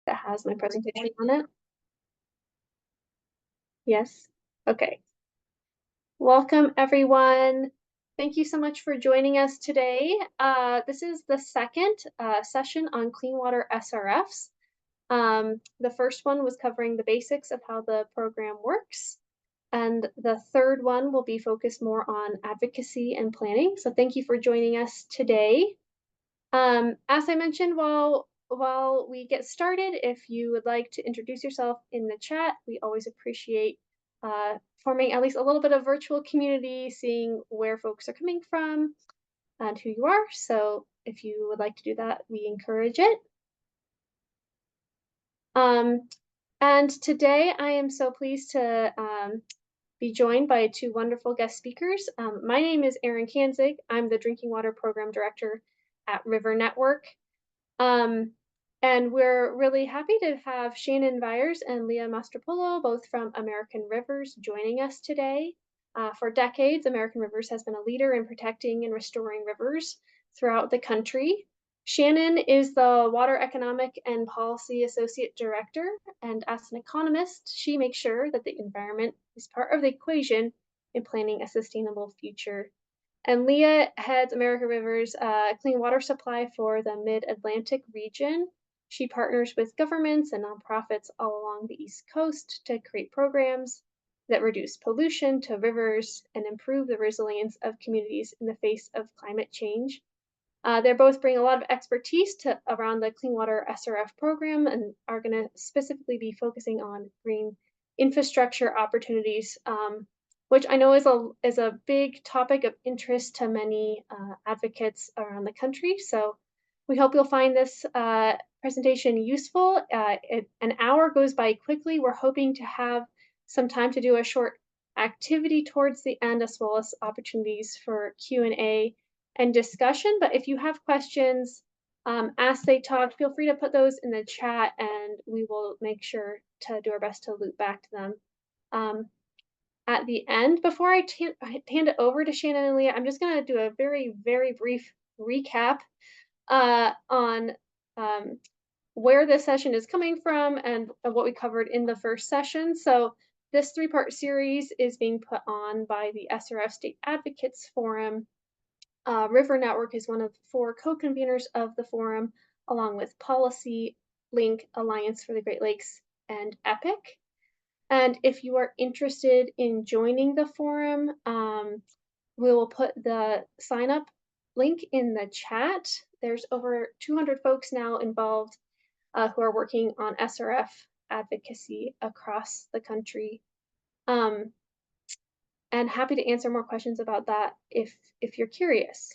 that has my presentation on it? Yes? Okay. Welcome, everyone. Thank you so much for joining us today. This is the second session on clean water SRFs. The first one was covering the basics of how the program works. And the third one will be focused more on advocacy and planning. So thank you for joining us today. As I mentioned, while we get started, if you would like to introduce yourself in the chat, we always appreciate forming at least a little bit of virtual community, seeing where folks are coming from and who you are. So if you would like to do that, we encourage it. And today I am so pleased to be joined by two wonderful guest speakers. My name is Erin Kanzig. I'm the Drinking Water Program Director at River Network. And we're really happy to have Shannon Byers and Leah Mastropolo, both from American Rivers, joining us today. For decades, American Rivers has been a leader in protecting and restoring rivers throughout the country. Shannon is the Water Economic and Policy Associate Director, and as an economist, she makes sure that the environment is part of the equation in planning a sustainable future. And Leah heads American Rivers' clean water supply for the Mid-Atlantic region. She partners with governments and nonprofits all along the East Coast to create programs that reduce pollution to rivers and improve the resilience of communities in the face of climate change. They both bring a lot of expertise around the Clean Water SRF program and are going to specifically be focusing on green infrastructure opportunities, which I know is a big topic of interest to many advocates around the country. So we hope you'll find this presentation useful. An hour goes by quickly. We're hoping to have some time to do a short activity towards the end, as well as opportunities for Q&A and discussion. But if you have questions as they talk, feel free to put those in the chat and we will make sure to do our best to loop back to them at the end. Before I hand it over to Shannon and Leah, I'm just going to do a very, very brief recap on where this session is coming from and what we covered in the first session. So this three-part series is being put on by the SRF State Advocates Forum. River Network is one of 4 co-conveners of the forum, along with Policy, Link, Alliance for the Great Lakes, and EPIC. And if you are interested in joining the forum, we will put the sign up link in the chat. There's over 200 folks now involved who are working on SRF advocacy across the country. And happy to answer more questions about that if you're curious.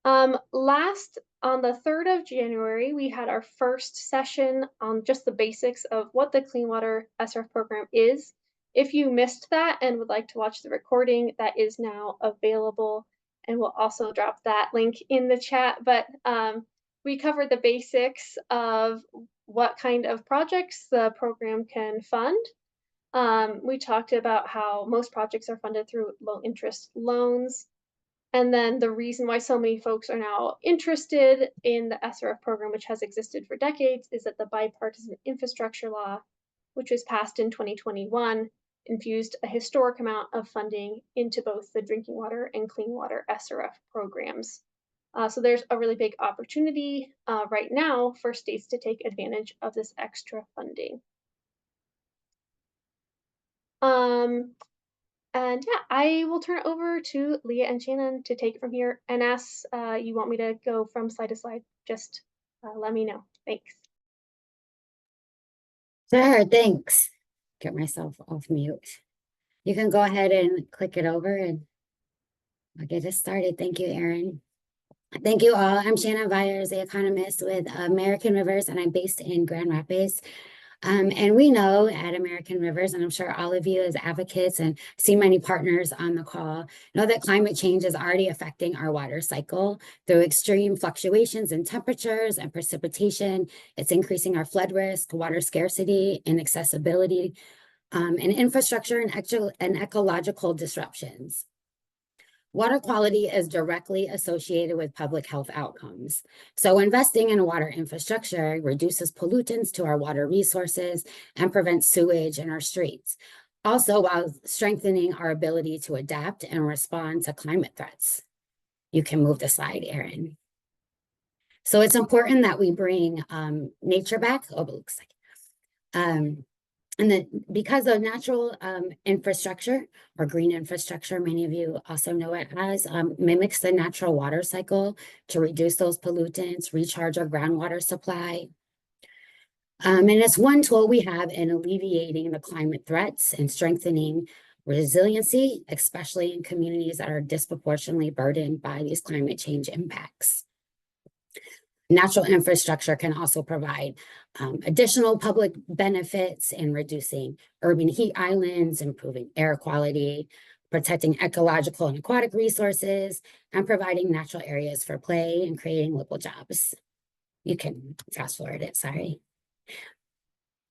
Last, on the 3rd of January, we had our first session on just the basics of what the Clean Water SRF program is. If you missed that and would like to watch the recording, that is now available, and we'll also drop that link in the chat. But we covered the basics of what kind of projects the program can fund. We talked about how most projects are funded through low interest loans. And then the reason why so many folks are now interested in the SRF program, which has existed for decades, is that the bipartisan infrastructure law, which was passed in 2021, infused a historic amount of funding into both the drinking water and clean water SRF programs. So there's a really big opportunity right now for states to take advantage of this extra funding. And yeah, I will turn it over to Leah and Shannon to take it from here. And as you want me to go from slide to slide, just let me know. Thanks. Sure, thanks. Get myself off mute. You can go ahead and click it over and I'll get it started. Thank you, Erin. Thank you all. I'm Shannon Byers, the economist with American Rivers, and I'm based in Grand Rapids. And we know at American Rivers, and I'm sure all of you as advocates and see many partners on the call, know that climate change is already affecting our water cycle through extreme fluctuations in temperatures and precipitation. It's increasing our flood risk, water scarcity, and accessibility, and infrastructure and ecological disruptions. Water quality is directly associated with public health outcomes. So investing in water infrastructure reduces pollutants to our water resources and prevents sewage in our streets. Also, while strengthening our ability to adapt and respond to climate threats. You can move the slide, Erin. So it's important that we bring nature back. Oh, it looks like. And then because of natural infrastructure or green infrastructure, many of you also know it as, mimics the natural water cycle to reduce those pollutants, recharge our groundwater supply. And it's one tool we have in alleviating the climate threats and strengthening resiliency, especially in communities that are disproportionately burdened by these climate change impacts. Natural infrastructure can also provide additional public benefits in reducing urban heat islands, improving air quality, protecting ecological and aquatic resources, and providing natural areas for play and creating local jobs. You can fast forward it, sorry.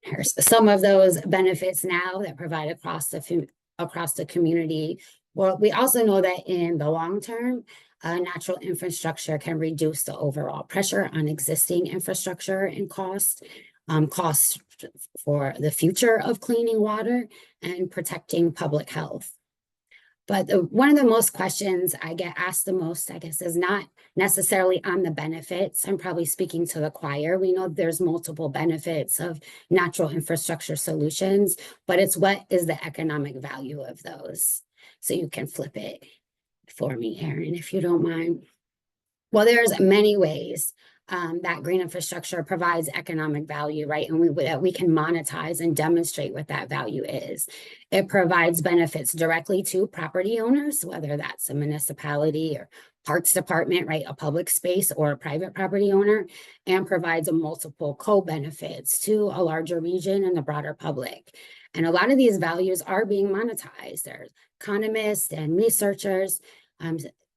Here's some of those benefits now that provide across the community. Well, we also know that in the long term, natural infrastructure can reduce the overall pressure on existing infrastructure and costs for the future of cleaning water and protecting public health. But one of the most questions I get asked the most, I guess, is not necessarily on the benefits. I'm probably speaking to the choir. We know there's multiple benefits of natural infrastructure solutions, but it's what is the economic value of those? So you can flip it for me, Erin, if you don't mind. Well, there's many ways that green infrastructure provides economic value, right? And we can monetize and demonstrate what that value is. It provides benefits directly to property owners, whether that's a municipality or parks department, right? A public space or a private property owner, and provides a multiple co-benefits to a larger region and the broader public. And a lot of these values are being monetized. There's economists and researchers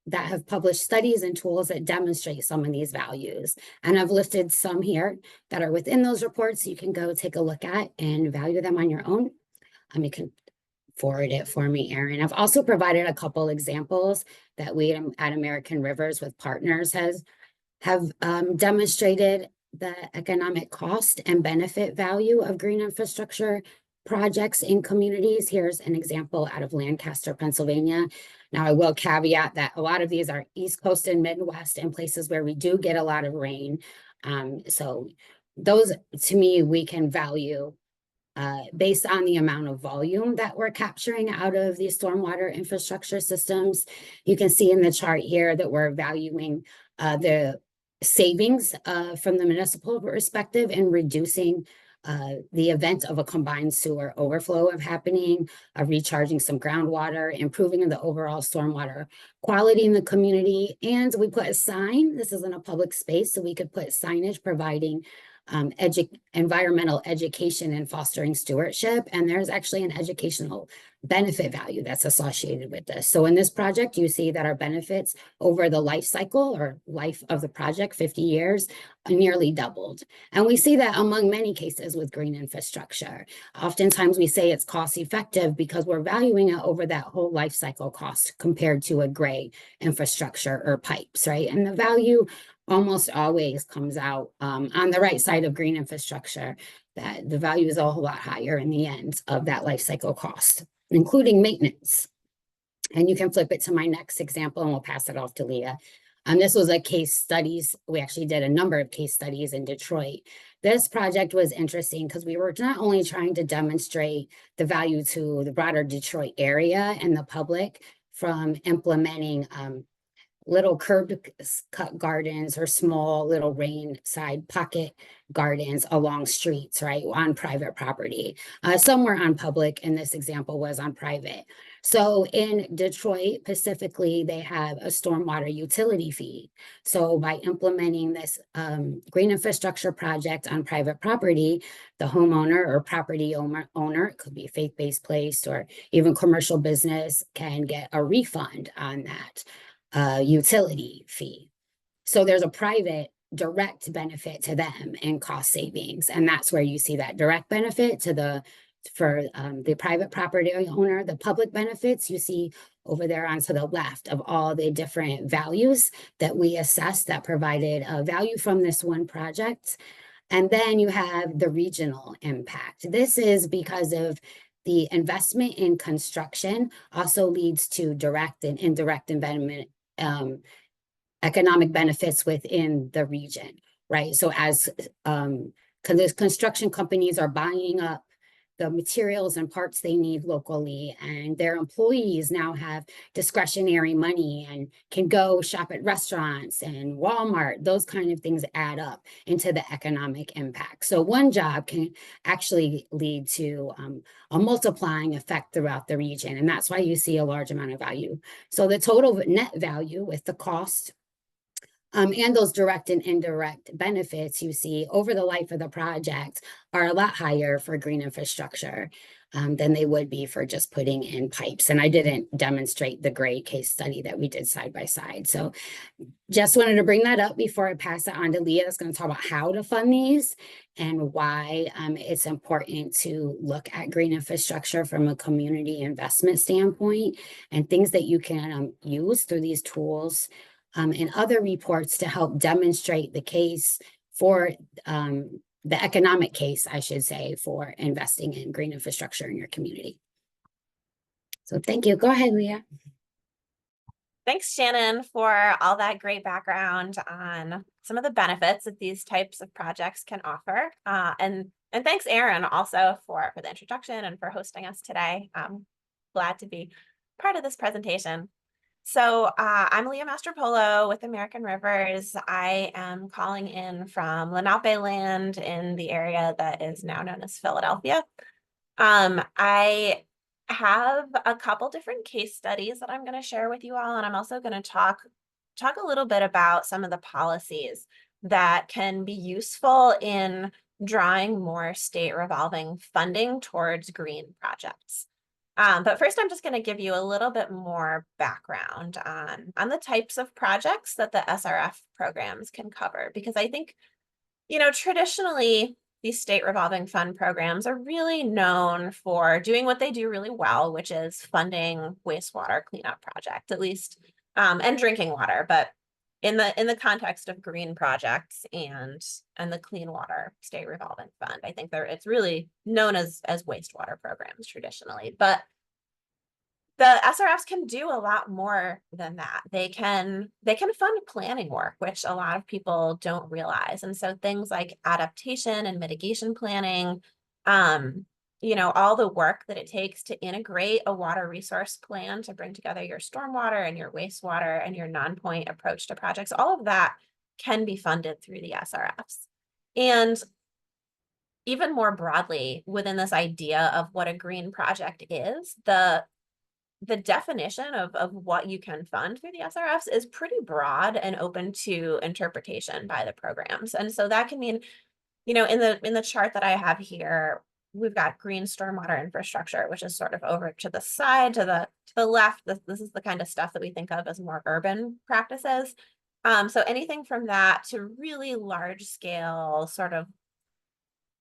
that have published studies and tools that demonstrate some of these values. And I've listed some here that are within those reports you can go take a look at and value them on your own. You can forward it for me, Erin. I've also provided a couple examples that we at American Rivers with partners have demonstrated the economic cost and benefit value of green infrastructure projects in communities. Here's an example out of Lancaster, Pennsylvania. Now, I will caveat that a lot of these are East Coast and Midwest and places where we do get a lot of rain. So those, to me, we can value based on the amount of volume that we're capturing out of these stormwater infrastructure systems. You can see in the chart here that we're valuing the savings from the municipal perspective and reducing the event of a combined sewer overflow of happening, recharging some groundwater, improving the overall stormwater quality in the community. And we put a sign, this isn't a public space, so we could put signage providing environmental education and fostering stewardship. And there's actually an educational benefit value that's associated with this. So in this project, you see that our benefits over the life cycle or life of the project, 50 years, nearly doubled. And we see that among many cases with green infrastructure. Oftentimes we say it's cost effective because we're valuing it over that whole life cycle cost compared to a gray infrastructure or pipes, right? And the value almost always comes out on the right side of green infrastructure, that the value is a whole lot higher in the end of that life cycle cost, including maintenance. And you can flip it to my next example and we'll pass it off to Leah. This was a case studies. We actually did a number of case studies in Detroit. This project was interesting because we were not only trying to demonstrate the value to the broader Detroit area and the public from implementing little curb cut gardens or small little rain side pocket gardens along streets, right, on private property. Some were on public, and this example was on private. So in Detroit, specifically, they have a stormwater utility fee. So by implementing this green infrastructure project on private property, the homeowner or property owner, it could be a faith-based place or even commercial business, can get a refund on that utility fee. So there's a private direct benefit to them and cost savings. And that's where you see that direct benefit to the private property owner. The public benefits, you see over there onto the left of all the different values that we assessed that provided a value from this one project. And then you have the regional impact. This is because of the investment in construction also leads to direct and indirect investment, economic benefits within the region, right? So as because construction companies are buying up the materials and parts they need locally, and their employees now have discretionary money and can go shop at restaurants and Walmart. Those kind of things add up into the economic impact. So one job can actually lead to a multiplying effect throughout the region, and that's why you see a large amount of value. So the total net value with the cost and those direct and indirect benefits you see over the life of the project are a lot higher for green infrastructure than they would be for just putting in pipes. And I didn't demonstrate the gray case study that we did side by side. So just wanted to bring that up before I pass it on to Leah, that's going to talk about how to fund these and why it's important to look at green infrastructure from a community investment standpoint and things that you can use through these tools and other reports to help demonstrate the case for the economic case, I should say, for investing in green infrastructure in your community. So thank you. Go ahead, Leah. Thanks, Shannon, for all that great background on some of the benefits that these types of projects can offer. And thanks, Aaron, also for the introduction and for hosting us today. I'm glad to be part of this presentation. So I'm Leah Mastropolo with American Rivers. I am calling in from Lenape land in the area that is now known as Philadelphia. I have a couple different case studies that I'm going to share with you all, and I'm also going to talk a little bit about some of the policies that can be useful in drawing more state revolving funding towards green projects. But first, I'm just going to give you a little bit more background on the types of projects that the SRF programs can cover, because I think, traditionally, these state revolving fund programs are really known for doing what they do really well, which is funding wastewater cleanup projects, at least, and drinking water, but in the context of green projects and the Clean Water State Revolving Fund, I think it's really known as wastewater programs traditionally, but the SRFs can do a lot more than that. They can fund planning work, which a lot of people don't realize. And so things like adaptation and mitigation planning, all the work that it takes to integrate a water resource plan to bring together your stormwater and your wastewater and your non-point approach to projects, all of that can be funded through the SRFs. And even more broadly, within this idea of what a green project is, the definition of what you can fund through the SRFs is pretty broad and open to interpretation by the programs. And so that can mean, in the chart that I have here, we've got green stormwater infrastructure, which is sort of over to the side, to the left. This is the kind of stuff that we think of as more urban practices. So anything from that to really large scale sort of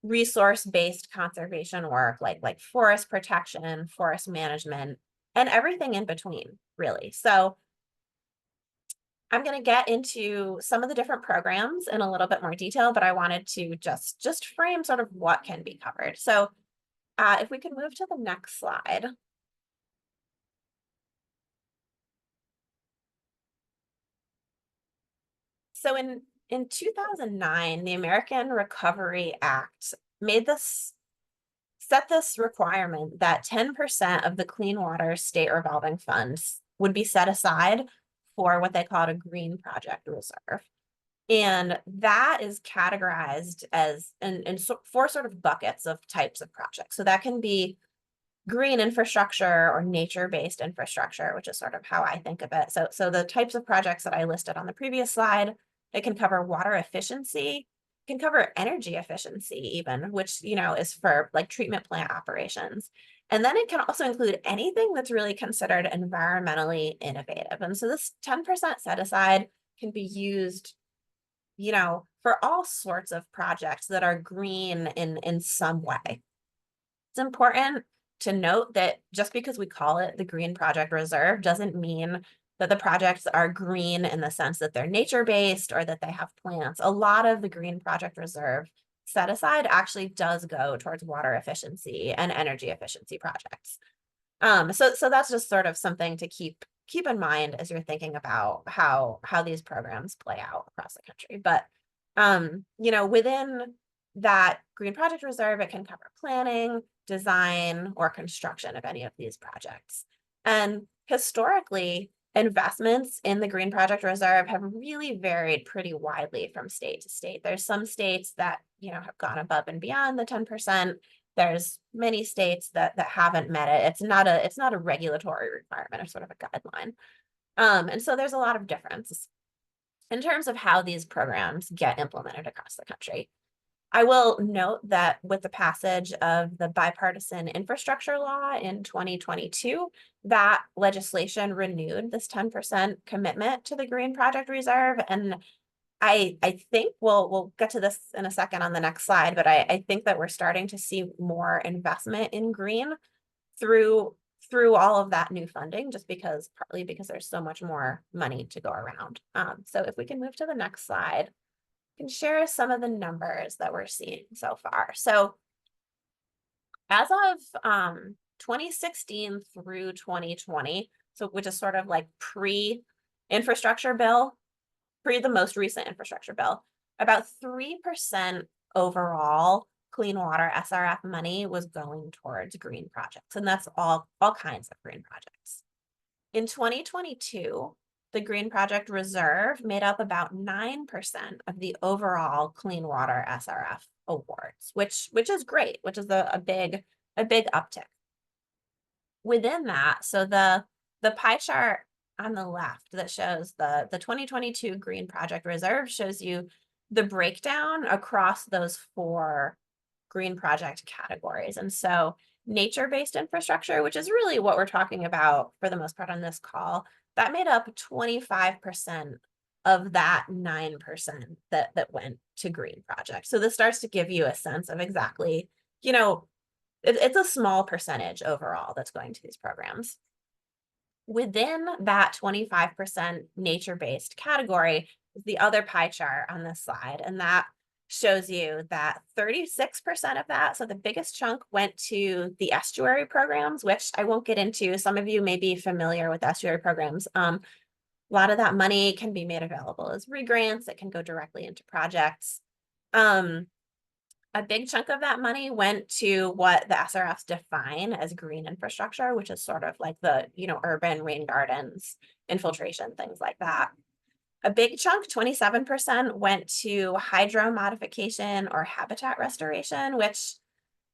resource-based conservation work, like forest protection, forest management, and everything in between, really. So I'm going to get into some of the different programs in a little bit more detail, but I wanted to just frame sort of what can be covered. So if we could move to the next slide. So in 2009, the American Recovery Act set this requirement that 10% of the Clean Water State Revolving Funds would be set aside for what they called a green project reserve. And that is categorized as in four sort of buckets of types of projects. So that can be green infrastructure or nature-based infrastructure, which is sort of how I think of it. So the types of projects that I listed on the previous slide, it can cover water efficiency, can cover energy efficiency even, which, is for like treatment plant operations. And then it can also include anything that's really considered environmentally innovative. And so this 10% set aside can be used, for all sorts of projects that are green in some way. It's important to note that just because we call it the Green Project Reserve doesn't mean that the projects are green in the sense that they're nature-based or that they have plants. A lot of the Green Project Reserve set aside actually does go towards water efficiency and energy efficiency projects. So that's just sort of something to keep in mind as you're thinking about how these programs play out across the country. But you know, within that Green Project Reserve, it can cover planning, design, or construction of any of these projects. And historically, investments in the Green Project Reserve have really varied pretty widely from state to state. There's some states that, you know, have gone above and beyond the 10%. There's many states that haven't met it. It's not a regulatory requirement or sort of a guideline. And so there's a lot of difference in terms of how these programs get implemented across the country. I will note that with the passage of the bipartisan infrastructure law in 2022, that legislation renewed this 10% commitment to the Green Project Reserve. And I think we'll get to this in a second on the next slide, but I think that we're starting to see more investment in green through all of that new funding, just partly because there's so much more money to go around. So if we can move to the next slide, I can share some of the numbers that we're seeing so far. So as of 2016 through 2020, so which is sort of like pre-infrastructure bill, the most recent infrastructure bill, about 3% overall clean water SRF money was going towards green projects. And that's all kinds of green projects. In 2022, the Green Project Reserve made up about 9% of the overall clean water SRF awards, which is great, which is a big uptick. Within that, so the pie chart on the left that shows the 2022 Green Project Reserve shows you the breakdown across those 4 green project categories. And so nature-based infrastructure, which is really what we're talking about for the most part on this call, that made up 25% of that 9% that went to green projects. So this starts to give you a sense of exactly, you know, it's a small percentage overall that's going to these programs. Within that 25% nature-based category is the other pie chart on this slide, and that shows you that 36% of that, so the biggest chunk, went to the estuary programs, which I won't get into. Some of you may be familiar with estuary programs. A lot of that money can be made available as regrants. It can go directly into projects. A big chunk of that money went to what the SRFs define as green infrastructure, which is sort of like the, you know, urban rain gardens, infiltration, things like that. A big chunk, 27%, went to hydro modification or habitat restoration, which,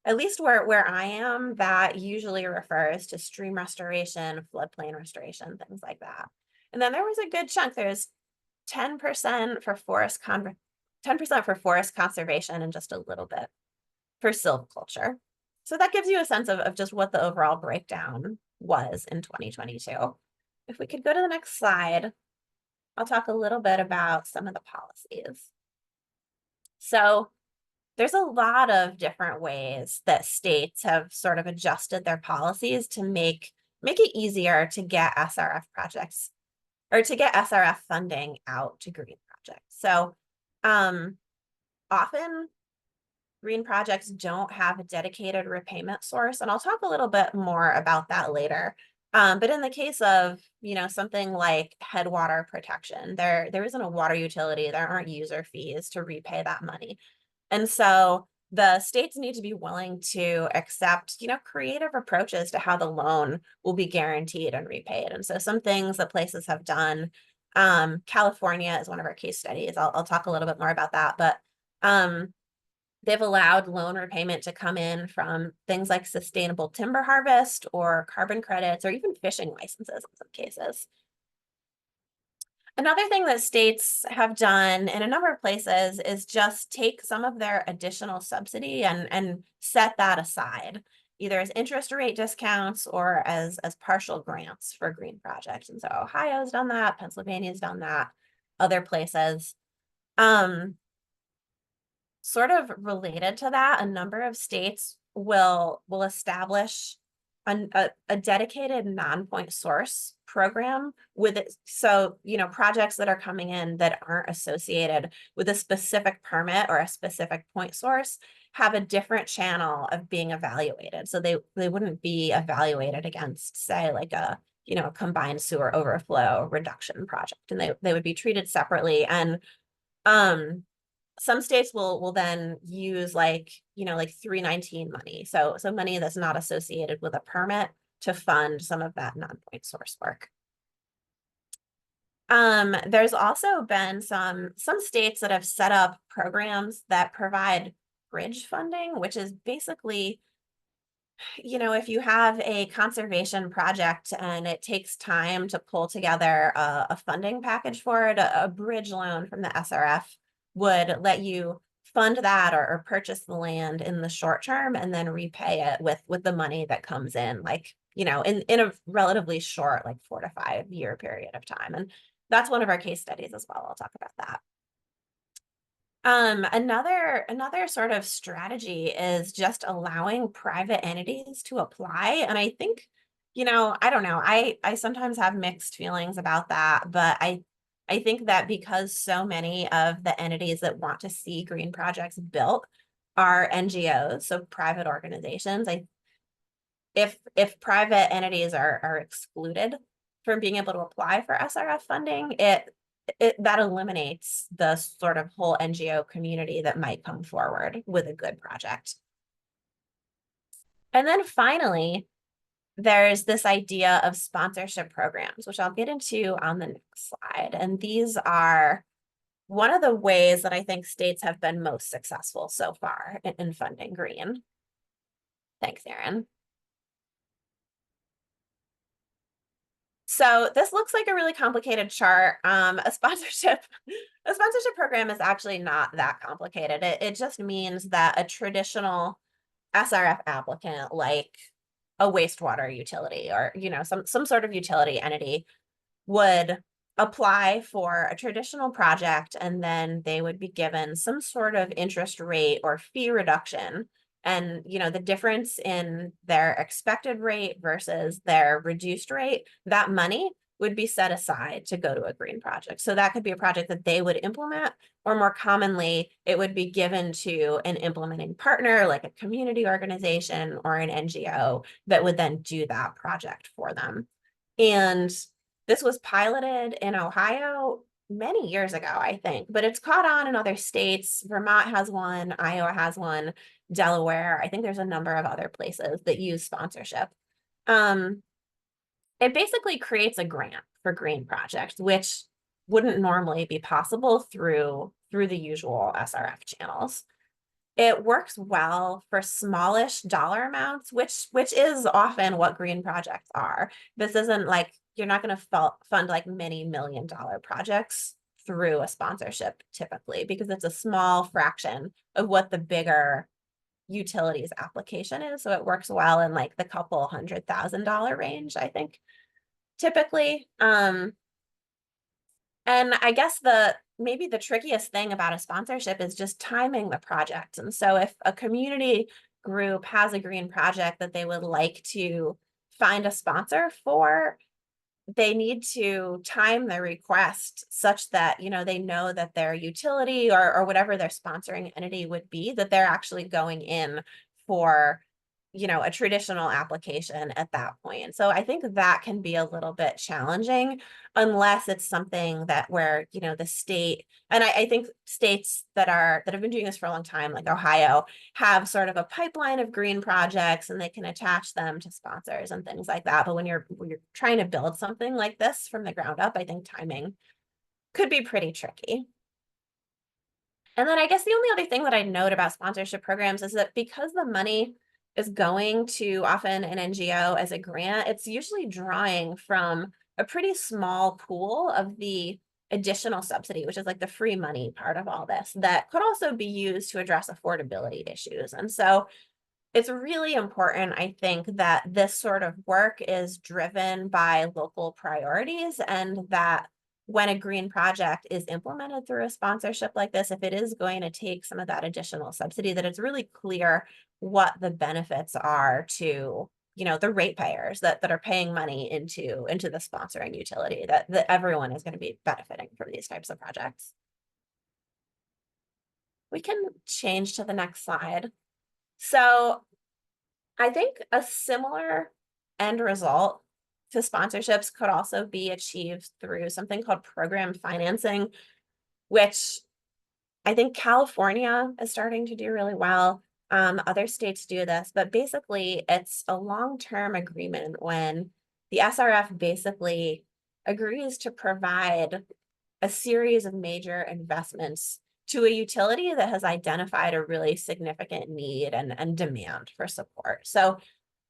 at least where I am, that usually refers to stream restoration, floodplain restoration, things like that. And then there was a good chunk. There's 10% for forest 10% for forest conservation and just a little bit for silviculture. So that gives you a sense of just what the overall breakdown was in 2022. If we could go to the next slide, I'll talk a little bit about some of the policies. So there's a lot of different ways that states have sort of adjusted their policies to make it easier to get SRF projects or to get SRF funding out to green projects. So often green projects don't have a dedicated repayment source, and I'll talk a little bit more about that later. But in the case of, you know, something like headwater protection, there isn't a water utility, there aren't user fees to repay that money. And so the states need to be willing to accept, you know, creative approaches to how the loan will be guaranteed and repaid. And so some things that places have done, California is one of our case studies. I'll talk a little bit more about that, but they've allowed loan repayment to come in from things like sustainable timber harvest or carbon credits or even fishing licenses in some cases. Another thing that states have done in a number of places is just take some of their additional subsidy and set that aside, either as interest rate discounts or as partial grants for green projects. And so Ohio's done that, Pennsylvania's done that, other places. Sort of related to that, a number of states will establish a dedicated non-point source program with it. So, projects that are coming in that aren't associated with a specific permit or a specific point source have a different channel of being evaluated. So they wouldn't be evaluated against, say, like a combined sewer overflow reduction project, and they would be treated separately. And some states will then use like 319 money. So money that's not associated with a permit to fund some of that non-point source work. There's also been some states that have set up programs that provide bridge funding, which is basically, if you have a conservation project and it takes time to pull together a funding package for it, a bridge loan from the SRF would let you fund that or purchase the land in the short term and then repay it with the money that comes in, like, in a relatively short, like 4 to 5 year period of time. And that's one of our case studies as well. I'll talk about that. Another sort of strategy is just allowing private entities to apply. And I think, I don't know, I sometimes have mixed feelings about that, but I think that because so many of the entities that want to see green projects built are NGOs, so private organizations, if private entities are excluded from being able to apply for SRF funding, that eliminates the sort of whole NGO community that might come forward with a good project. And then finally, there's this idea of sponsorship programs, which I'll get into on the next slide. And these are one of the ways that I think states have been most successful so far in funding green. Thanks, Erin. So this looks like a really complicated chart. A sponsorship program is actually not that complicated. It just means that a traditional SRF applicant, like a wastewater utility or some sort of utility entity, would apply for a traditional project, and then they would be given some sort of interest rate or fee reduction. And the difference in their expected rate versus their reduced rate, that money would be set aside to go to a green project. So that could be a project that they would implement, or more commonly, it would be given to an implementing partner, like a community organization or an NGO, that would then do that project for them. And this was piloted in Ohio many years ago, I think, but it's caught on in other states. Vermont has one, Iowa has one, Delaware. I think there's a number of other places that use sponsorship. It basically creates a grant for green projects, which wouldn't normally be possible through the usual SRF channels. It works well for smallish dollar amounts, which is often what green projects are. This isn't like, you're not going to fund like many $1-million projects through a sponsorship typically, because it's a small fraction of what the bigger utilities application is. So it works well in like the couple $100,000 range, I think, typically. And I guess maybe the trickiest thing about a sponsorship is just timing the project. And so if a community group has a green project that they would like to find a sponsor for, they need to time the request such that, they know that their utility or whatever their sponsoring entity would be, that they're actually going in for, a traditional application at that point. So I think that can be a little bit challenging unless it's something where the state, and I think states that have been doing this for a long time, like Ohio, have sort of a pipeline of green projects and they can attach them to sponsors and things like that. But when you're trying to build something like this from the ground up, I think timing could be pretty tricky. And then I guess the only other thing that I note about sponsorship programs is that because the money is going to often an NGO as a grant, it's usually drawing from a pretty small pool of the additional subsidy, which is like the free money part of all this, that could also be used to address affordability issues. And so it's really important, I think, that this sort of work is driven by local priorities, and that when a green project is implemented through a sponsorship like this, if it is going to take some of that additional subsidy, that it's really clear what the benefits are to the ratepayers that are paying money into the sponsoring utility, that everyone is going to be benefiting from these types of projects. We can change to the next slide. So I think a similar end result to sponsorships could also be achieved through something called program financing, which I think California is starting to do really well. Other states do this, but basically it's a long-term agreement when the SRF basically agrees to provide a series of major investments to a utility that has identified a really significant need and demand for support. So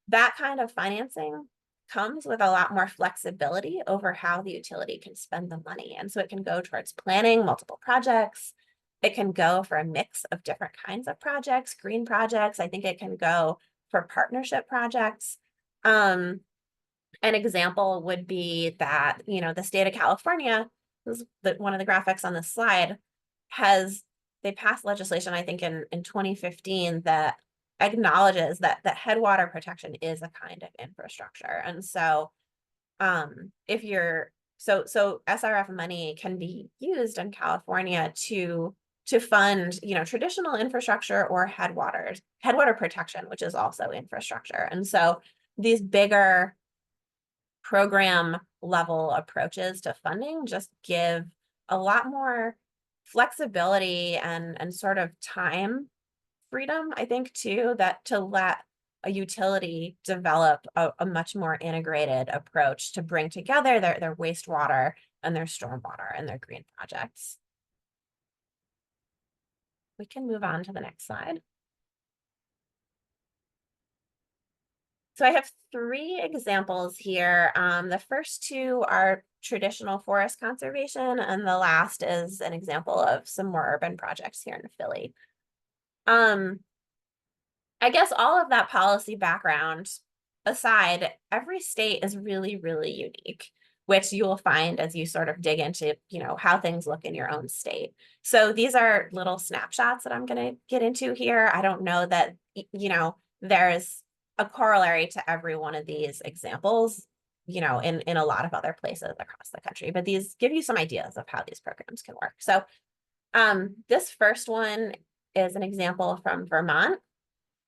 that kind of financing comes with a lot more flexibility over how the utility can spend the money. And so it can go towards planning multiple projects. It can go for a mix of different kinds of projects, green projects. I think it can go for partnership projects. An example would be that, the state of California, one of the graphics on this slide, they passed legislation, I think in 2015, that acknowledges that headwater protection is a kind of infrastructure. And so if you're so SRF money can be used in California to fund traditional infrastructure or headwater protection, which is also infrastructure. And so these bigger program level approaches to funding just give a lot more flexibility and sort of time freedom, I think, too, that to let a utility develop a much more integrated approach to bring together their wastewater and their stormwater and their green projects. We can move on to the next slide. So I have 3 examples here. The first 2 are traditional forest conservation, and the last is an example of some more urban projects here in Philly. I guess all of that policy background aside, every state is really, really unique, which you will find as you sort of dig into, how things look in your own state. So these are little snapshots that I'm going to get into here. I don't know that, there's a corollary to every one of these examples, in a lot of other places across the country, but these give you some ideas of how these programs can work. So this first one is an example from Vermont.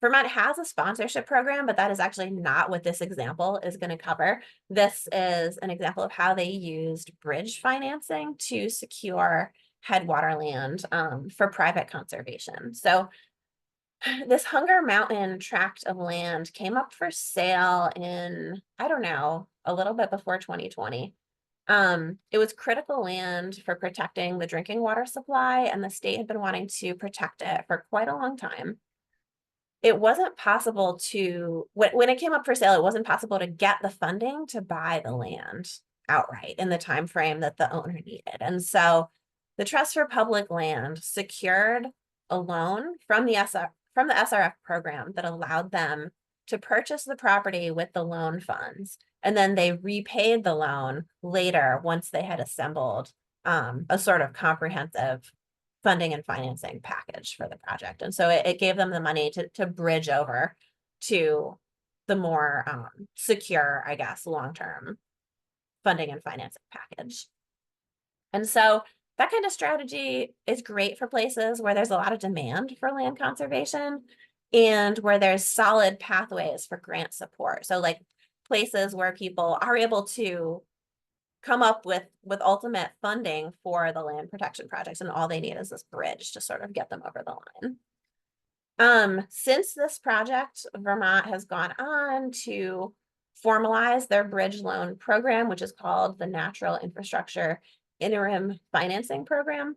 Vermont has a sponsorship program, but that is actually not what this example is going to cover. This is an example of how they used bridge financing to secure headwater land for private conservation. So this Hunger Mountain tract of land came up for sale in, I don't know, a little bit before 2020. It was critical land for protecting the drinking water supply, and the state had been wanting to protect it for quite a long time. It wasn't possible to, when it came up for sale, it wasn't possible to get the funding to buy the land outright in the time frame that the owner needed. And so the Trust for Public Land secured a loan from the SRF program that allowed them to purchase the property with the loan funds. And then they repaid the loan later once they had assembled a sort of comprehensive funding and financing package for the project. And so it gave them the money to bridge over to the more secure, I guess, long-term funding and financing package. And so that kind of strategy is great for places where there's a lot of demand for land conservation and where there's solid pathways for grant support. So like places where people are able to come up with ultimate funding for the land protection projects, and all they need is this bridge to sort of get them over the line. Since this project, Vermont has gone on to formalize their bridge loan program, which is called the Natural Infrastructure Interim Financing Program.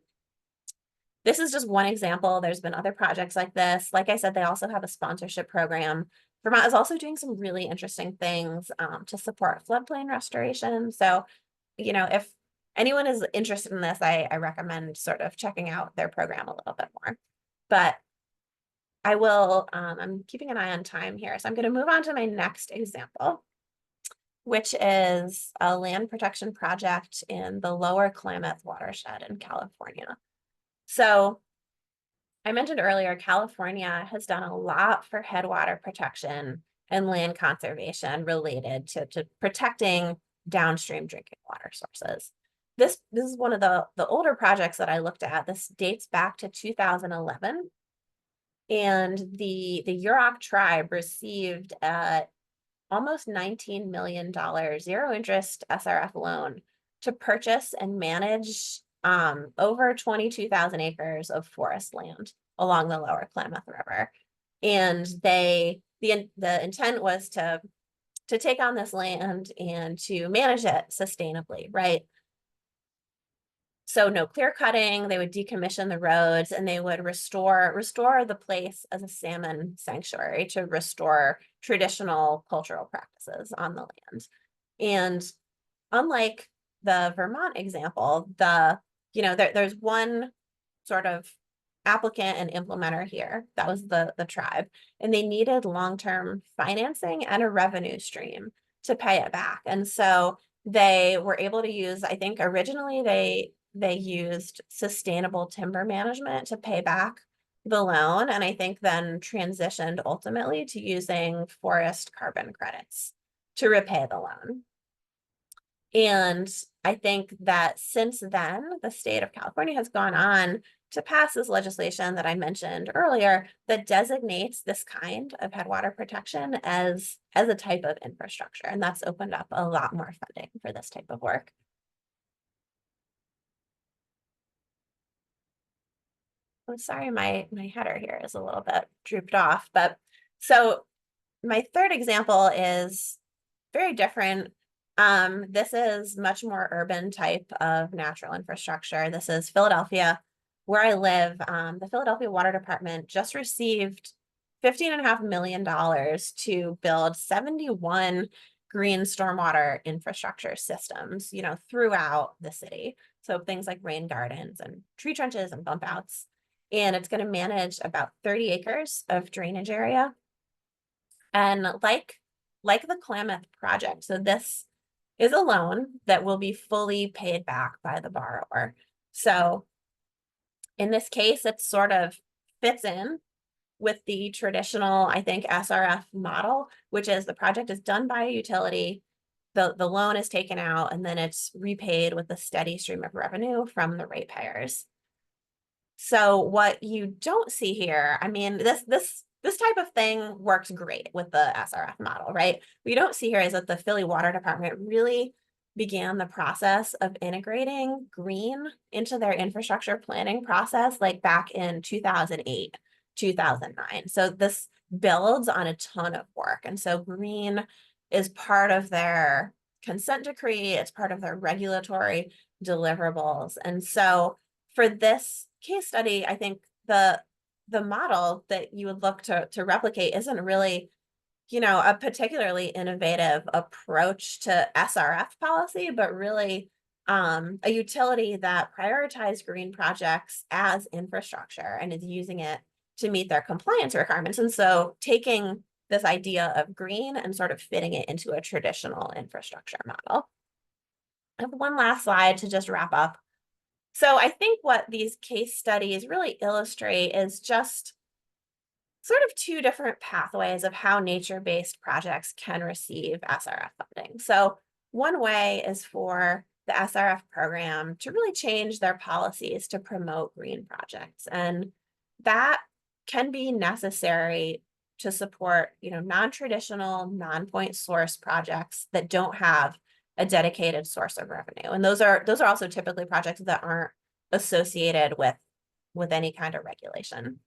This is just one example. There's been other projects like this. Like I said, they also have a sponsorship program. Vermont is also doing some really interesting things to support floodplain restoration. So if anyone is interested in this, I recommend sort of checking out their program a little bit more. But I will, I'm keeping an eye on time here. So I'm going to move on to my next example, which is a land protection project in the Lower Klamath watershed in California. So I mentioned earlier, California has done a lot for headwater protection and land conservation related to protecting downstream drinking water sources. This is one of the older projects that I looked at. This dates back to 2011. And the Yurok tribe received almost $19 million zero interest SRF loan to purchase and manage over 22,000 acres of forest land along the lower Klamath River. And the intent was to take on this land and to manage it sustainably, right? So no clear cutting, they would decommission the roads, and they would restore the place as a salmon sanctuary to restore traditional cultural practices on the land. And unlike the Vermont example, there's one sort of applicant and implementer here. That was the tribe, and they needed long-term financing and a revenue stream to pay it back. And so they were able to use, I think originally they used sustainable timber management to pay back the loan, and I think then transitioned ultimately to using forest carbon credits to repay the loan. And I think that since then, the state of California has gone on to pass this legislation that I mentioned earlier that designates this kind of headwater protection as a type of infrastructure. And that's opened up a lot more funding for this type of work. I'm sorry, my header here is a little bit drooped off, but so my third example is very different. This is much more urban type of natural infrastructure. This is Philadelphia, where I live. The Philadelphia Water Department just received $15.5 million to build 71 green stormwater infrastructure systems, throughout the city. So things like rain gardens and tree trenches and bump outs. And it's going to manage about 30 acres of drainage area. And like the Klamath project, so this is a loan that will be fully paid back by the borrower. So in this case, it sort of fits in with the traditional, I think, SRF model, which is the project is done by a utility, the loan is taken out, and then it's repaid with a steady stream of revenue from the ratepayers. So what you don't see here, I mean, this type of thing works great with the SRF model, right? What you don't see here is that the Philly Water Department really began the process of integrating green into their infrastructure planning process, like back in 2008, 2009. So this builds on a ton of work. And so green is part of their consent decree, it's part of their regulatory deliverables. And so for this case study, I think the model that you would look to replicate isn't really, a particularly innovative approach to SRF policy, but really a utility that prioritized green projects as infrastructure and is using it to meet their compliance requirements. And so taking this idea of green and sort of fitting it into a traditional infrastructure model. I have one last slide to just wrap up. So I think what these case studies really illustrate is just sort of two different pathways of how nature-based projects can receive SRF funding. So one way is for the SRF program to really change their policies to promote green projects. And that can be necessary to support, non-traditional, non-point source projects that don't have a dedicated source of revenue. And those are also typically projects that aren't associated with any kind of regulation.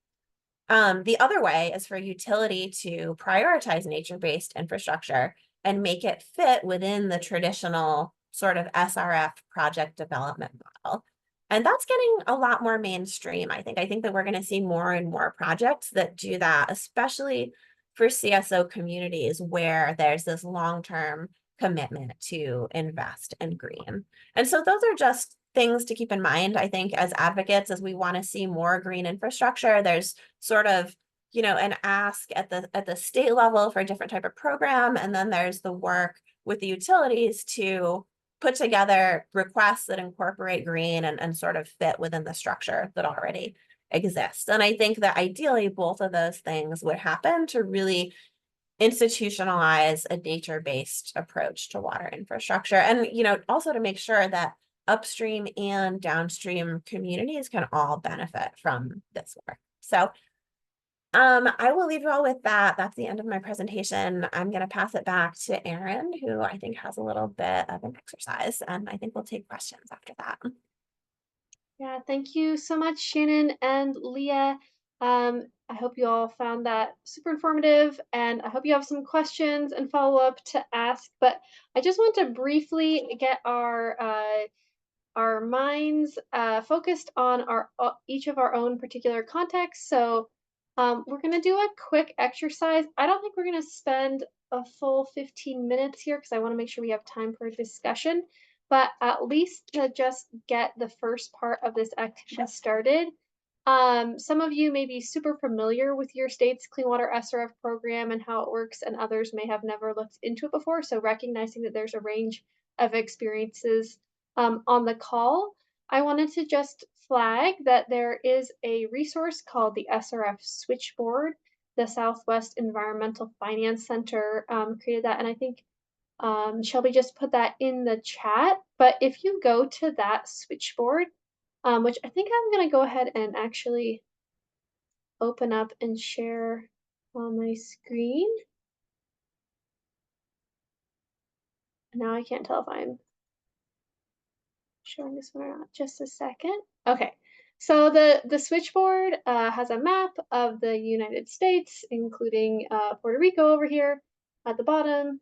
The other way is for utility to prioritize nature-based infrastructure and make it fit within the traditional sort of SRF project development model. And that's getting a lot more mainstream, I think. I think that we're going to see more and more projects that do that, especially for CSO communities where there's this long-term commitment to invest in green. And so those are just things to keep in mind, I think, as advocates, as we want to see more green infrastructure. There's sort of, an ask at the state level for a different type of program. And then there's the work with the utilities to put together requests that incorporate green and sort of fit within the structure that already exists. And I think that ideally both of those things would happen to really institutionalize a nature-based approach to water infrastructure, and also to make sure that upstream and downstream communities can all benefit from this work. So I will leave you all with that. That's the end of my presentation. I'm going to pass it back to Erin, who I think has a little bit of an exercise, and I think we'll take questions after that. Yeah, thank you so much, Shannon and Leah. I hope you all found that super informative, and I hope you have some questions and follow-up to ask. But I just want to briefly get our minds focused on each of our own particular contexts. So we're going to do a quick exercise. I don't think we're going to spend a full 15 minutes here because I want to make sure we have time for discussion. But at least to just get the first part of this activity started. Some of you may be super familiar with your state's Clean Water SRF program and how it works, and others may have never looked into it before. So recognizing that there's a range of experiences on the call, I wanted to just flag that there is a resource called the SRF Switchboard. The Southwest Environmental Finance Center created that, and I think Shelby just put that in the chat. But if you go to that switchboard, which I think I'm going to go ahead and actually open up and share on my screen. Now I can't tell if I'm showing this one or not. Just a second. Okay, so the switchboard has a map of the United States, including Puerto Rico over here at the bottom.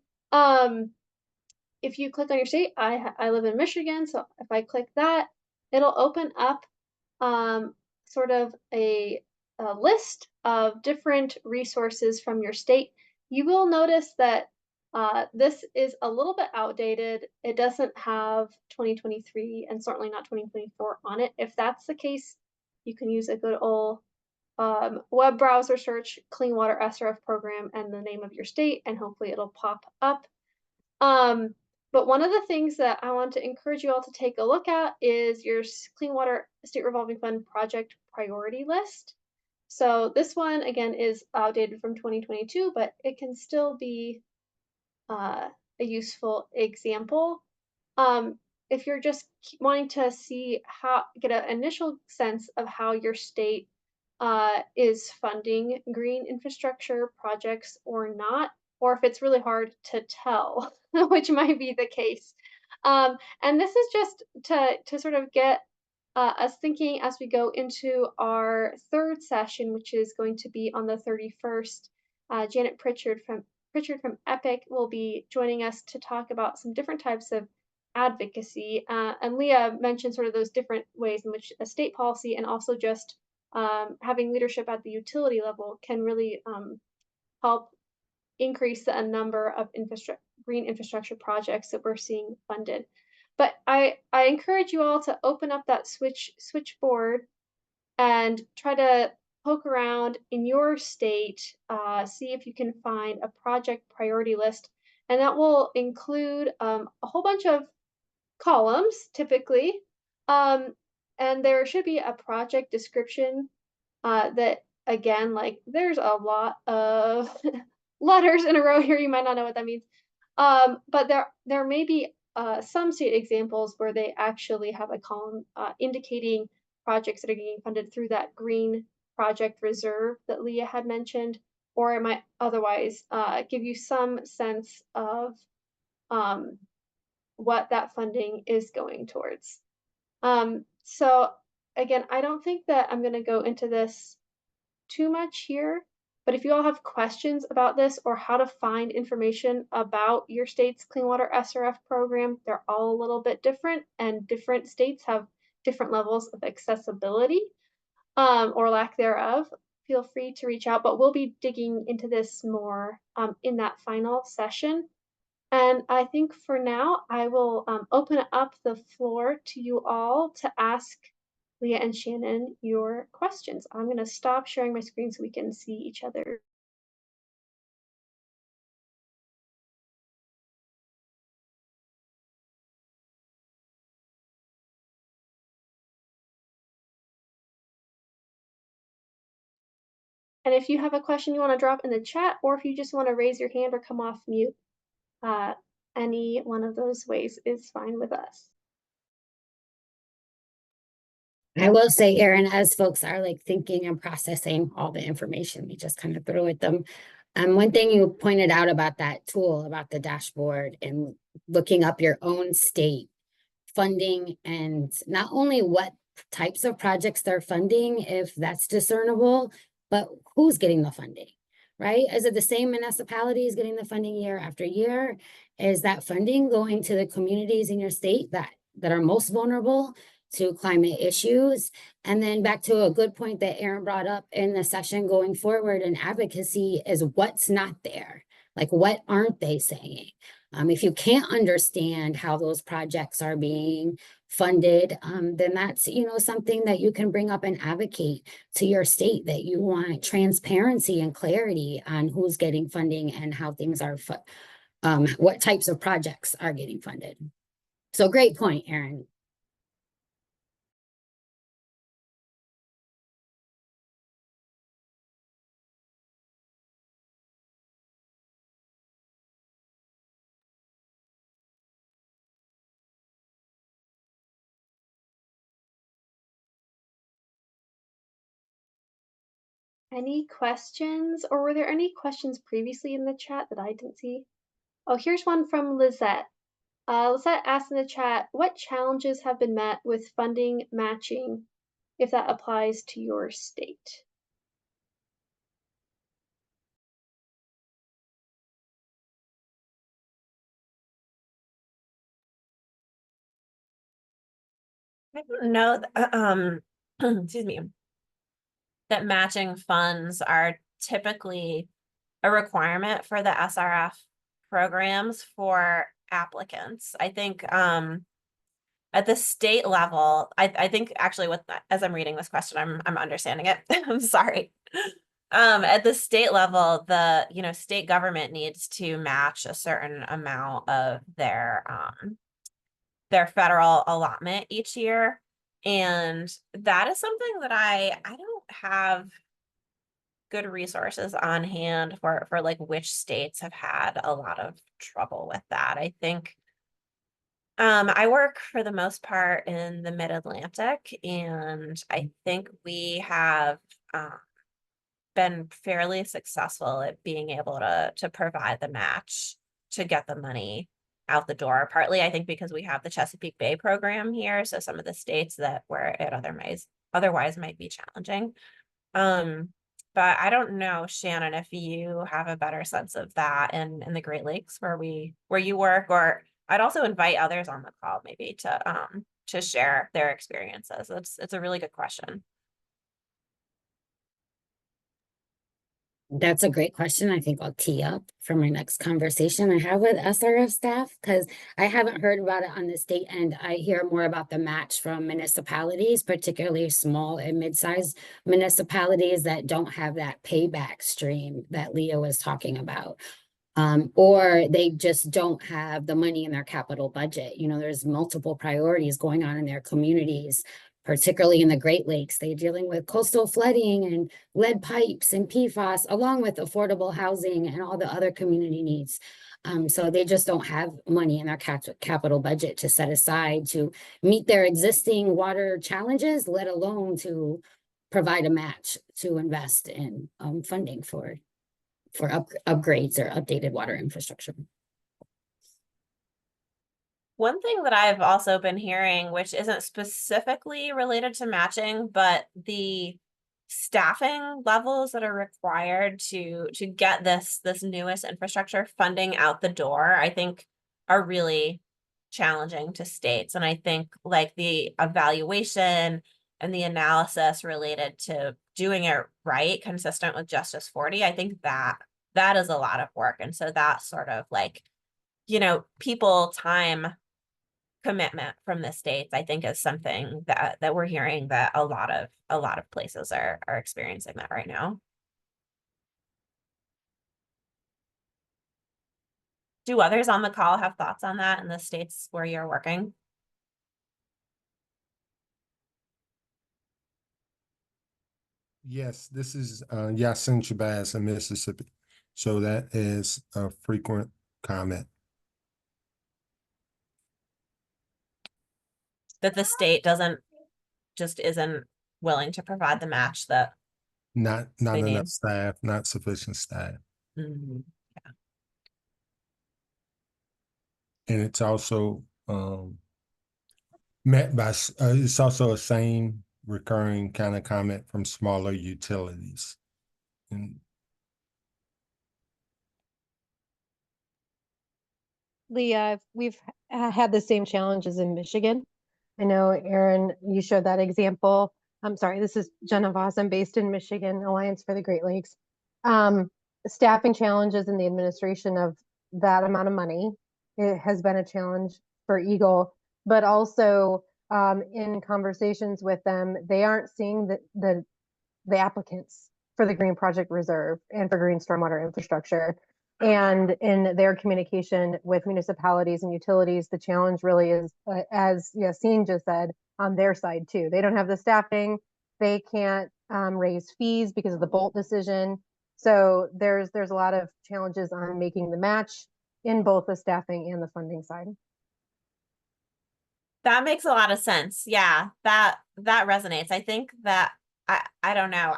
If you click on your state, I live in Michigan, so if I click that, it'll open up sort of a list of different resources from your state. You will notice that this is a little bit outdated. It doesn't have 2023 and certainly not 2024 on it. If that's the case, you can use a good old web browser search, Clean Water SRF program, and the name of your state, and hopefully it'll pop up. But one of the things that I want to encourage you all to take a look at is your Clean Water State Revolving Fund project priority list. So this one, again, is outdated from 2022, but it can still be a useful example. If you're just wanting to see get an initial sense of how your state is funding green infrastructure projects or not, or if it's really hard to tell, which might be the case. And this is just to sort of get us thinking as we go into our third session, which is going to be on the 31st. Janet Pritchard from EPIC will be joining us to talk about some different types of advocacy. And Leah mentioned sort of those different ways in which a state policy and also just having leadership at the utility level can really help increase the number of green infrastructure projects that we're seeing funded. But I encourage you all to open up that switchboard and try to poke around in your state, see if you can find a project priority list, and that will include a whole bunch of columns typically, and there should be a project description that, again, like there's a lot of letters in a row here. You might not know what that means. But there may be some state examples where they actually have a column indicating projects that are getting funded through that green project reserve that Leah had mentioned, or it might otherwise give you some sense of what that funding is going towards. So again, I don't think that I'm going to go into this too much here, but if you all have questions about this or how to find information about your state's Clean Water SRF program, they're all a little bit different, and different states have different levels of accessibility or lack thereof. Feel free to reach out, but we'll be digging into this more in that final session. And I think for now, I will open up the floor to you all to ask Leah and Shannon your questions. I'm going to stop sharing my screen so we can see each other. And if you have a question you want to drop in the chat, or if you just want to raise your hand or come off mute, any one of those ways is fine with us. I will say, Erin, as folks are like thinking and processing all the information we just kind of threw at them. One thing you pointed out about that tool, about the dashboard and looking up your own state funding and not only what types of projects they're funding, if that's discernible, but who's getting the funding, right? Is it the same municipalities getting the funding year after year? Is that funding going to the communities in your state that are most vulnerable to climate issues? And then back to a good point that Erin brought up in the session going forward in advocacy is what's not there. Like, what aren't they saying? If you can't understand how those projects are being funded, then that's, something that you can bring up and advocate to your state, that you want transparency and clarity on who's getting funding and how things are, what types of projects are getting funded. So great point, Erin. Any questions, or were there any questions previously in the chat that I didn't see? Oh, here's one from Lizette. Lizette asked in the chat, what challenges have been met with funding matching, if that applies to your state? I don't know, excuse me, that matching funds are typically a requirement for the SRF programs for applicants. I think at the state level, I think actually as I'm reading this question, I'm understanding it. I'm sorry. At the state level, the state government needs to match a certain amount of their federal allotment each year. And that is something that I don't have good resources on hand for like which states have had a lot of trouble with that. I think I work for the most part in the mid-Atlantic, and I think we have been fairly successful at being able to provide the match to get the money out the door. Partly, I think, because we have the Chesapeake Bay program here, so some of the states that where it otherwise might be challenging. But I don't know, Shannon, if you have a better sense of that in the Great Lakes where you work, or I'd also invite others on the call maybe to share their experiences. It's a really good question. That's a great question. I think I'll tee up for my next conversation I have with SRF staff, because I haven't heard about it on the state end. I hear more about the match from municipalities, particularly small and mid-sized municipalities that don't have that payback stream that Leah was talking about. Or they just don't have the money in their capital budget. There's multiple priorities going on in their communities, particularly in the Great Lakes. They're dealing with coastal flooding and lead pipes and PFAS, along with affordable housing and all the other community needs. So they just don't have money in their capital budget to set aside to meet their existing water challenges, let alone to provide a match to invest in funding for upgrades or updated water infrastructure. One thing that I've also been hearing, which isn't specifically related to matching, but the staffing levels that are required to get this newest infrastructure funding out the door, I think are really challenging to states. And I think like the evaluation and the analysis related to doing it right, consistent with Justice 40, I think that is a lot of work. And so that sort of like, people time commitment from the states, I think, is something that we're hearing that a lot of places are experiencing that right now. Do others on the call have thoughts on that in the states where you're working? Yes, this is Yasin Shabazz in Mississippi. So that is a frequent comment. That the state just isn't willing to provide the match that Not they enough need. staff, not sufficient staff. Mhm. And it's also met by, it's also a same recurring kind of comment from smaller utilities. And Leah, we've had the same challenges in Michigan. I know, Aaron, you showed that example. I'm sorry, this is Jenna Voss. I'm based in Michigan, Alliance for the Great Lakes. Staffing challenges in the administration of that amount of money, it has been a challenge for Eagle, but also in conversations with them, they aren't seeing the applicants for the Green Project Reserve and for green stormwater infrastructure. And in their communication with municipalities and utilities, the challenge really is, as Yasin just said, on their side too. They don't have the staffing. They can't raise fees because of the Bolt decision. So there's a lot of challenges on making the match in both the staffing and the funding side. That makes a lot of sense. Yeah, that resonates. I think that I don't know.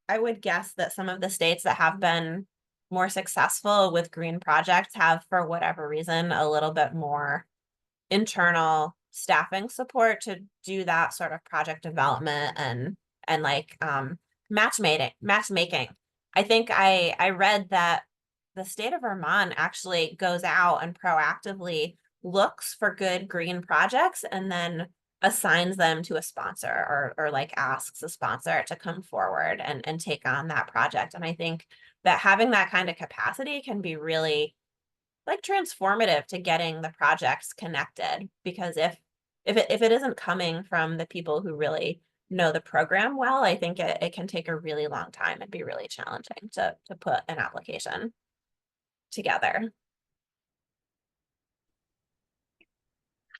I would guess that some of the states that have been more successful with green projects have, for whatever reason, a little bit more internal staffing support to do that sort of project development and like matchmaking. I think I read that the state of Vermont actually goes out and proactively looks for good green projects and then assigns them to a sponsor or like asks a sponsor to come forward and take on that project. And I think that having that kind of capacity can be really like transformative to getting the projects connected, because if it isn't coming from the people who really know the program well, I think it can take a really long time and be really challenging to put an application together.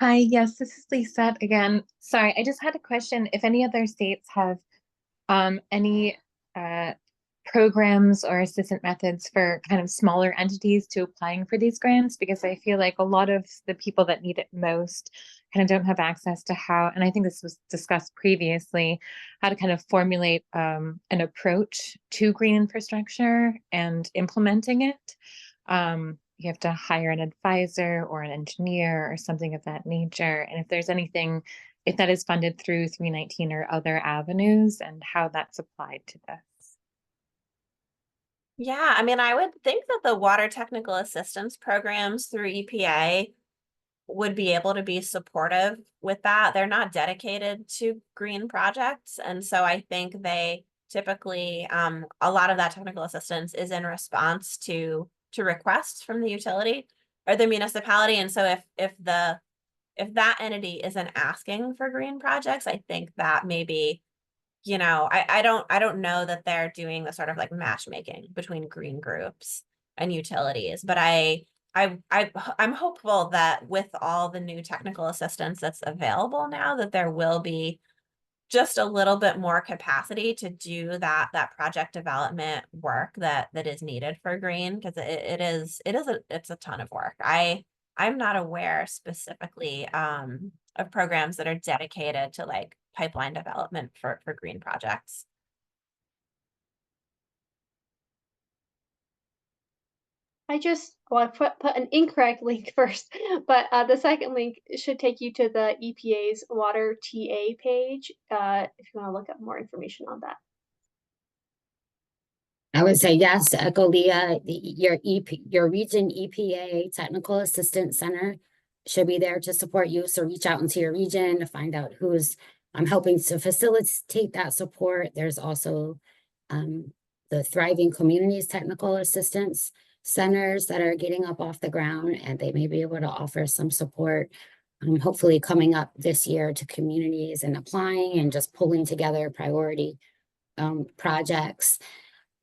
Hi, yes, this is Lisa again. Sorry, I just had a question. If any other states have any programs or assistant methods for kind of smaller entities to applying for these grants, because I feel like a lot of the people that need it most kind of don't have access to how, and I think this was discussed previously, how to kind of formulate an approach to green infrastructure and implementing it. You have to hire an advisor or an engineer or something of that nature. And if there's anything, if that is funded through 319 or other avenues, and how that's applied to this. Yeah, I mean, I would think that the water technical assistance programs through EPA would be able to be supportive with that. They're not dedicated to green projects. And so I think they typically, a lot of that technical assistance is in response to requests from the utility or the municipality. And so if that entity isn't asking for green projects, I think that maybe, you know, I don't know that they're doing the sort of like matchmaking between green groups and utilities, but I'm hopeful that with all the new technical assistance that's available now, that there will be just a little bit more capacity to do that project development work that is needed for green, because it's a ton of work. I'm not aware specifically of programs that are dedicated to like pipeline development for green projects. I put an incorrect link first, but the second link should take you to the EPA's water TA page if you want to look up more information on that. I would say yes, to echo Leah, your region EPA Technical Assistance Center should be there to support you. So reach out into your region to find out who's helping to facilitate that support. There's also the Thriving Communities Technical Assistance Centers that are getting up off the ground, and they may be able to offer some support, hopefully coming up this year to communities and applying and just pulling together priority projects.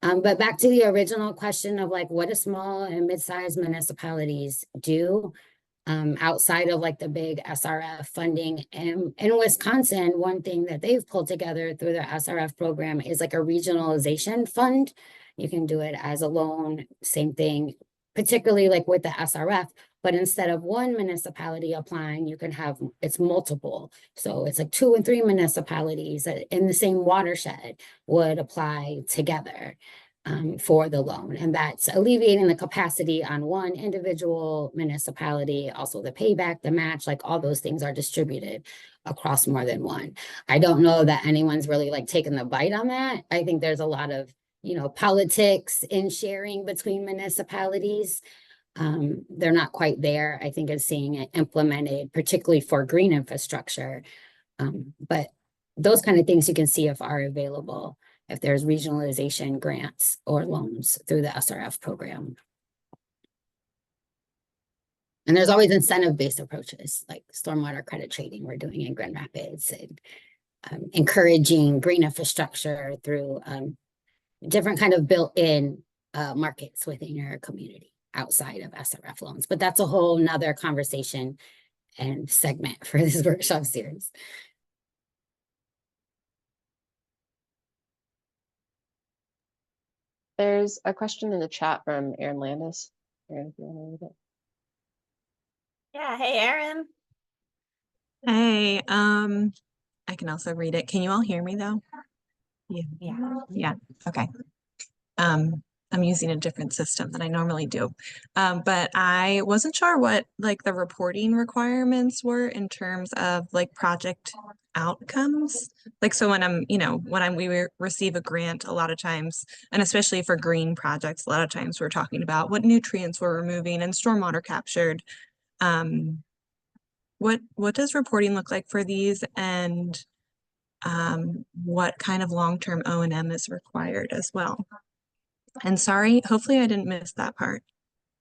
But back to the original question of like, what do small and mid-sized municipalities do? outside of like the big SRF funding. And in Wisconsin, one thing that they've pulled together through the SRF program is like a regionalization fund. You can do it as a loan, same thing, particularly like with the SRF, but instead of one municipality applying, you can have, it's multiple. So it's like 2 and 3 municipalities in the same watershed would apply together for the loan. And that's alleviating the capacity on one individual municipality, also the payback, the match, like all those things are distributed across more than one. I don't know that anyone's really like taken the bite on that. I think there's a lot of, you know, politics in sharing between municipalities. They're not quite there, I think, as seeing it implemented, particularly for green infrastructure. But those kind of things you can see if are available, if there's regionalization grants or loans through the SRF program. And there's always incentive-based approaches like stormwater credit trading we're doing in Grand Rapids, and encouraging green infrastructure through different kind of built-in markets within your community outside of SRF loans. But that's a whole nother conversation and segment for this workshop series. There's a question in the chat from Aaron Landis. Aaron, if you want to read it. Yeah, hey, Erin. Hey, I can also read it. Can you all hear me though? Yeah, okay. I'm using a different system than I normally do. But I wasn't sure what like the reporting requirements were in terms of like project outcomes. Like, so when we receive a grant a lot of times, and especially for green projects, a lot of times we're talking about what nutrients we're removing and stormwater captured. What does reporting look like for these, and what kind of long-term O&M is required as well? And sorry, hopefully I didn't miss that part.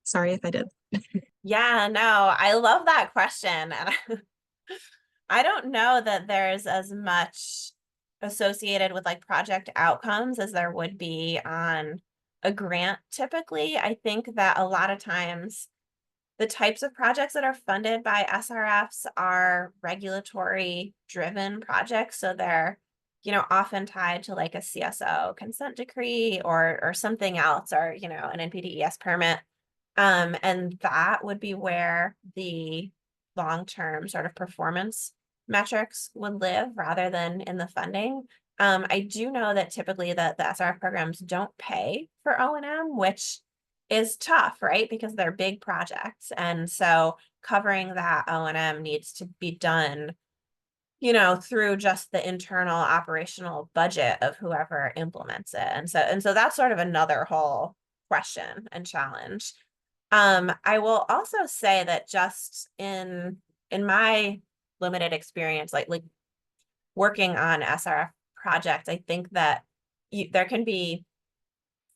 Sorry if I did. Yeah, no, I love that question. And I don't know that there's as much associated with like project outcomes as there would be on a grant typically. I think that a lot of times the types of projects that are funded by SRFs are regulatory driven projects. So they're, you know, often tied to like a CSO consent decree or something else, or, you know, an NPDES permit. And that would be where the long-term sort of performance metrics would live rather than in the funding. I do know that typically the SRF programs don't pay for O&M, which is tough, right? Because they're big projects. And so covering that O&M needs to be done, you know, through just the internal operational budget of whoever implements it. And so that's sort of another whole question and challenge. I will also say that just in my limited experience, like working on SRF projects, I think that there can be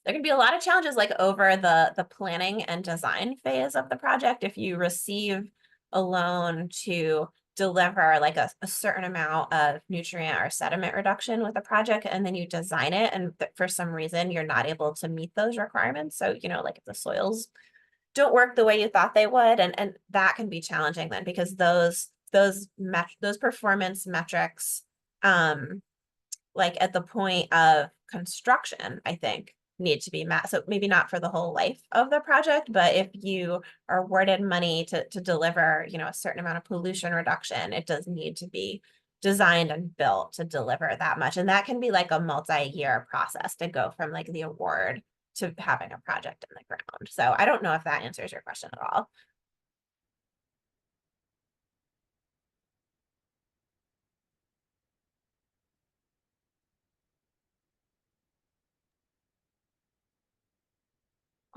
a lot of challenges like over the planning and design phase of the project. If you receive a loan to deliver like a certain amount of nutrient or sediment reduction with a project, and then you design it, and for some reason you're not able to meet those requirements. So, you know, like if the soils don't work the way you thought they would, and that can be challenging then, because those performance metrics, like at the point of construction, I think need to be met. So maybe not for the whole life of the project, but if you are awarded money to deliver, you know, a certain amount of pollution reduction, it does need to be designed and built to deliver that much. And that can be like a multi-year process to go from like the award to having a project in the ground. So I don't know if that answers your question at all.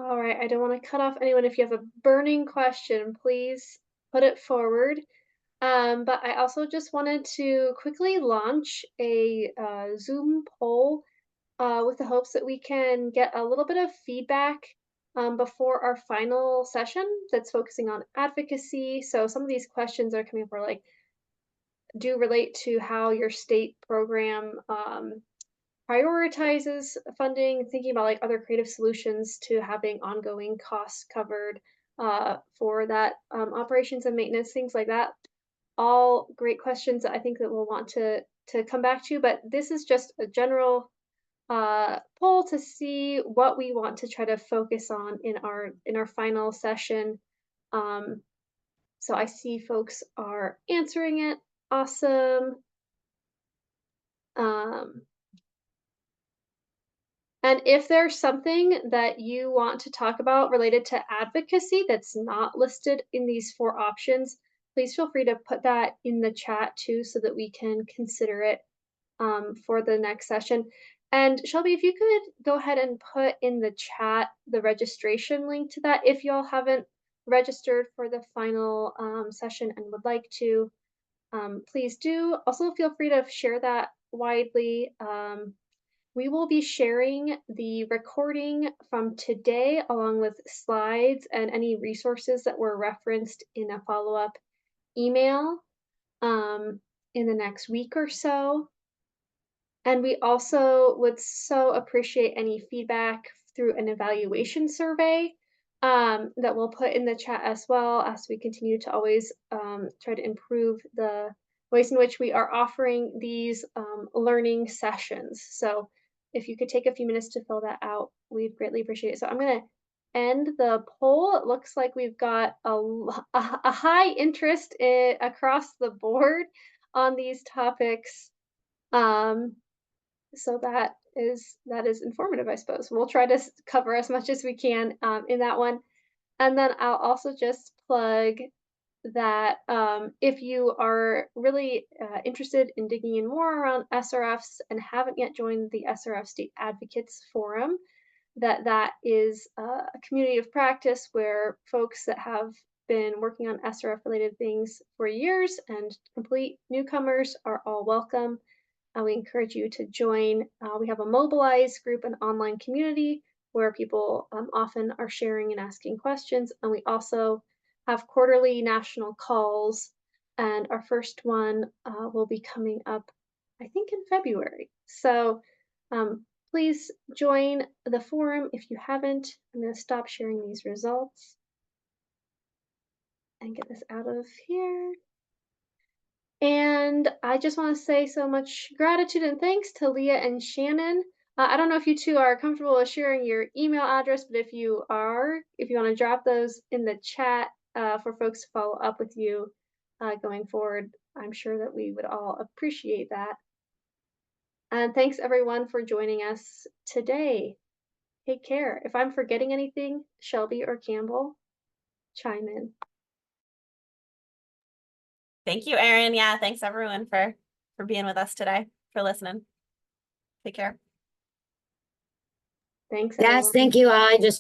All right, I don't want to cut off anyone. If you have a burning question, please put it forward. But I also just wanted to quickly launch a Zoom poll with the hopes that we can get a little bit of feedback before our final session that's focusing on advocacy. So some of these questions are coming for like, do relate to how your state program prioritizes funding, thinking about like other creative solutions to having ongoing costs covered, for that, operations and maintenance, things like that. All great questions that I think that we'll want to come back to, but this is just a general poll to see what we want to try to focus on in our final session. So I see folks are answering it. Awesome. And if there's something that you want to talk about related to advocacy that's not listed in these 4 options, please feel free to put that in the chat too, so that we can consider it for the next session. And Shelby, if you could go ahead and put in the chat the registration link to that, if y'all haven't registered for the final session and would like to, please do. Also, feel free to share that widely. We will be sharing the recording from today along with slides and any resources that were referenced in a follow-up email in the next week or so. And we also would so appreciate any feedback through an evaluation survey that we'll put in the chat as well, as we continue to always try to improve the ways in which we are offering these learning sessions. So if you could take a few minutes to fill that out, we'd greatly appreciate it. So I'm going to end the poll. It looks like we've got a high interest across the board on these topics. So that is informative, I suppose. We'll try to cover as much as we can in that one. And then I'll also just plug that if you are really interested in digging in more around SRFs and haven't yet joined the SRF State Advocates Forum, that is a community of practice where folks that have been working on SRF related things for years and complete newcomers are all welcome. We encourage you to join. We have a mobilized group and online community where people often are sharing and asking questions. And we also have quarterly national calls. And our first one will be coming up, I think, in February. So please join the forum if you haven't. I'm going to stop sharing these results and get this out of here. And I just want to say so much gratitude and thanks to Leah and Shannon. I don't know if you two are comfortable with sharing your email address, but if you want to drop those in the chat for folks to follow up with you going forward, I'm sure that we would all appreciate that. And thanks everyone for joining us today. Take care. If I'm forgetting anything, Shelby or Campbell, chime in. Thank you, Erin. Yeah, thanks everyone for being with us today, for listening. Take care. Thanks. Yes, Everyone. thank you all. I just